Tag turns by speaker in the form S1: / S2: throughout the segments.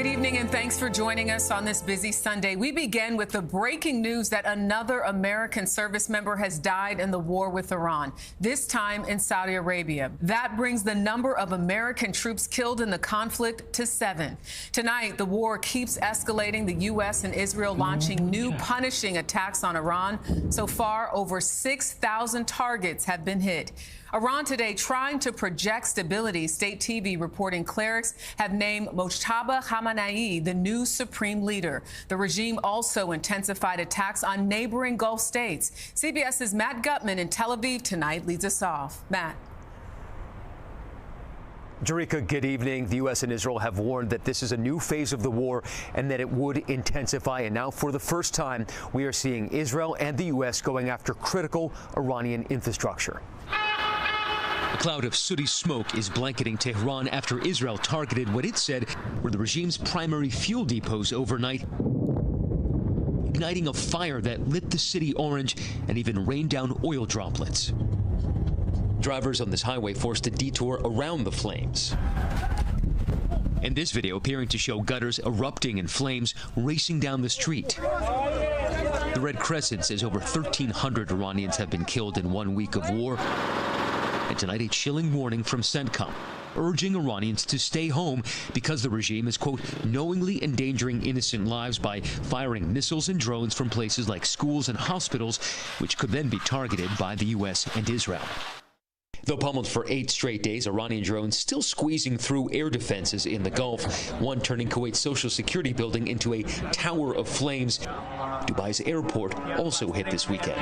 S1: Good evening and thanks for joining us on this busy Sunday. We begin with the breaking news that another American service member has died in the war with Iran, this time in Saudi Arabia. That brings the number of American troops killed in the conflict to 7. Tonight, the war keeps escalating, the U.S. and Israel launching new punishing attacks on Iran. So far, over 6,000 targets have been hit. Iran today trying to project stability. State TV reporting clerics have named Mojtaba Khamenei the new supreme leader. The regime also intensified attacks on neighboring Gulf states. CBS's Matt Gutman in Tel Aviv tonight leads us off. Matt.
S2: Jerika, good evening. The U.S. and Israel have warned that this is a new phase of the war and that it would intensify. And now, for the first time, we are seeing Israel and the U.S. going after critical Iranian infrastructure.
S3: A cloud of sooty smoke is blanketing Tehran after Israel targeted what it said were the regime's primary fuel depots overnight, igniting a fire that lit the city orange and even rained down oil droplets. Drivers on this highway forced a detour around the flames. And this video appearing to show gutters erupting in flames racing down the street. The Red Crescent says over 1,300 Iranians have been killed in 1 week of war. And tonight, a chilling warning from CENTCOM, urging Iranians to stay home because the regime is, quote, knowingly endangering innocent lives by firing missiles and drones from places like schools and hospitals, which could then be targeted by the U.S. and Israel. Though pummeled for 8 straight days, Iranian drones still squeezing through air defenses in the Gulf, one turning Kuwait's Social Security building into a tower of flames. Dubai's airport also hit this weekend.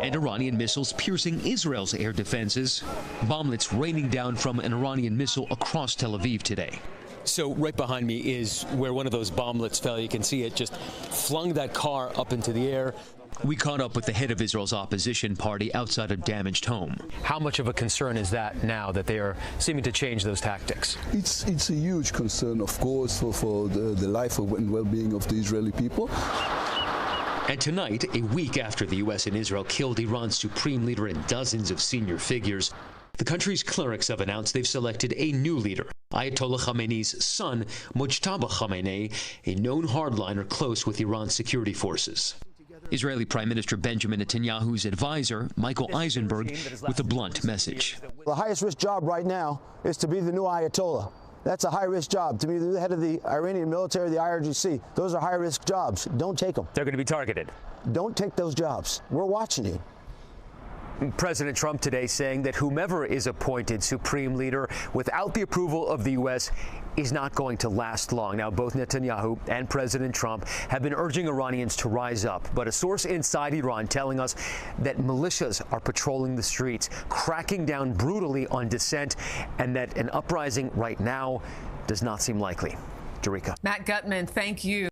S3: And Iranian missiles piercing Israel's air defenses. Bomblets raining down from an Iranian missile across Tel Aviv today.
S2: So right behind me is where one of those bomblets fell. You can see it just flung that car up into the air.
S3: We caught up with the head of Israel's opposition party outside a damaged home.
S2: How much of a concern is that now that they are seeming to change those tactics?
S4: It's a huge concern, of course, for the life and well-being of the Israeli people.
S3: And tonight, a week after the U.S. and Israel killed Iran's supreme leader and dozens of senior figures, the country's clerics have announced they've selected a new leader, Ayatollah Khamenei's son, Mojtaba Khamenei, a known hardliner close with Iran's security forces. Israeli Prime Minister Benjamin Netanyahu's advisor, Michael Eisenberg, with a blunt message.
S5: The highest risk job right now is to be the new Ayatollah. That's a high-risk job. To be the head of the Iranian military, the IRGC, those are high-risk jobs. Don't take them.
S2: They're going to be targeted.
S5: Don't take those jobs. We're watching you.
S2: President Trump today saying that whomever is appointed supreme leader without the approval of the U.S. is not going to last long. Now, both Netanyahu and President Trump have been urging Iranians to rise up. But a source inside Iran telling us that militias are patrolling the streets, cracking down brutally on dissent, and that an uprising right now does not seem likely. Jerika.
S1: Matt Gutman, thank you.